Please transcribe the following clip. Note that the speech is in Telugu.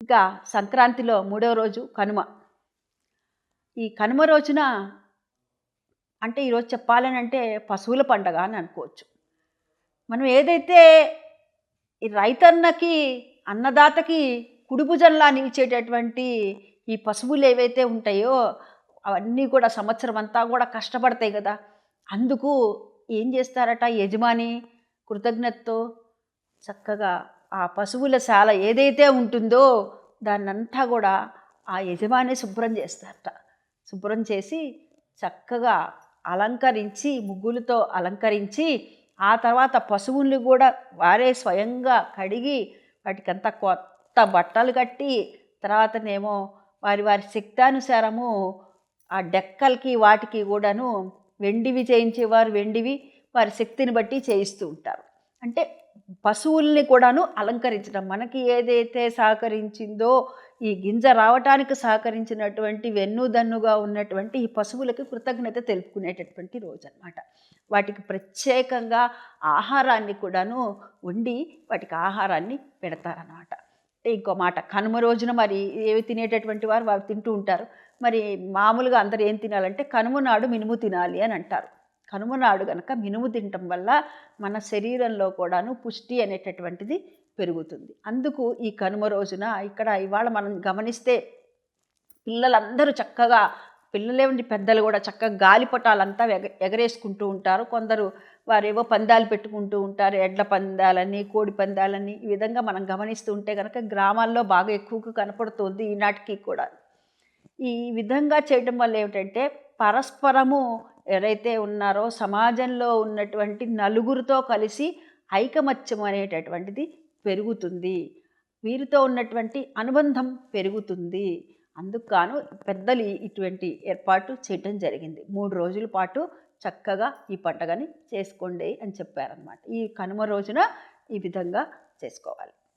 ఇంకా సంక్రాంతిలో మూడవ రోజు కనుమ. ఈ కనుమ రోజున అంటే ఈరోజు చెప్పాలనంటే పశువుల పండగ అని అనుకోవచ్చు. మనం ఏదైతే ఈ రైతన్నకి, అన్నదాతకి కుడిభుజంలా నిలిచేటటువంటి ఈ పశువులు ఏవైతే ఉంటాయో అవన్నీ కూడా సంవత్సరం అంతా కూడా కష్టపడతాయి కదా! అందుకు ఏం చేస్తారట యజమాని కృతజ్ఞతతో చక్కగా ఆ పశువుల శాల ఏదైతే ఉంటుందో దాన్నంతా కూడా ఆ యజమాని శుభ్రం చేస్తారట. శుభ్రం చేసి చక్కగా అలంకరించి, ముగ్గులతో అలంకరించి, ఆ తర్వాత పశువుల్ని కూడా వారే స్వయంగా కడిగి వాటికంతా కొత్త బట్టలు కట్టి, తర్వాతనేమో వారి వారి శక్తానుసారము ఆ డెక్కలకి వాటికి కూడాను వెండివి చేయించేవారు వెండివి, వారి శక్తిని బట్టి చేయిస్తూ ఉంటారు. అంటే పశువుల్ని కూడాను అలంకరించడం, మనకి ఏదైతే సహకరించిందో ఈ గింజ రావటానికి సహకరించినటువంటి వెన్నుదన్నుగా ఉన్నటువంటి ఈ పశువులకి కృతజ్ఞత తెలుపుకునేటటువంటి రోజు అన్నమాట. వాటికి ప్రత్యేకంగా ఆహారాన్ని కూడాను వండి వాటికి ఆహారాన్ని పెడతారన్నమాట. అంటే ఇంకో మాట, కనుమ రోజున మరి ఏవి తినేటటువంటి వారు వారు తింటూ ఉంటారు. మరి మామూలుగా అందరూ ఏం తినాలంటే కనుమ నాడు మినుము తినాలి అని అంటారు. కనుమ నాడు గనక మినుము తినటం వల్ల మన శరీరంలో కూడాను పుష్టి అనేటటువంటిది పెరుగుతుంది. అందుకు ఈ కనుమ రోజున ఇక్కడ ఇవాళ మనం గమనిస్తే పిల్లలందరూ చక్కగా, పిల్లలేమండి పెద్దలు కూడా చక్కగా గాలిపటాలంతా ఎగరేసుకుంటూ ఉంటారు. కొందరు వారేవో పందాలు పెట్టుకుంటూ ఉంటారు, ఎడ్ల పందాలని, కోడి పందాలని. ఈ విధంగా మనం గమనిస్తూ ఉంటే కనుక గ్రామాల్లో బాగా ఎక్కువగా కనపడుతుంది ఈనాటికి కూడా. ఈ విధంగా చేయడం వల్ల ఏమిటంటే పరస్పరము ఎవరైతే ఉన్నారో సమాజంలో ఉన్నటువంటి నలుగురితో కలిసి ఐకమత్యం అనేటటువంటిది పెరుగుతుంది. వీరితో ఉన్నటువంటి అనుబంధం పెరుగుతుంది. అందుకు గాను పెద్దలు ఇటువంటి ఏర్పాటు చేయటం జరిగింది. 3 రోజుల పాటు చక్కగా ఈ పండుగని చేసుకోండి అని చెప్పారనమాట. ఈ కనుమ రోజున ఈ విధంగా చేసుకోవాలి.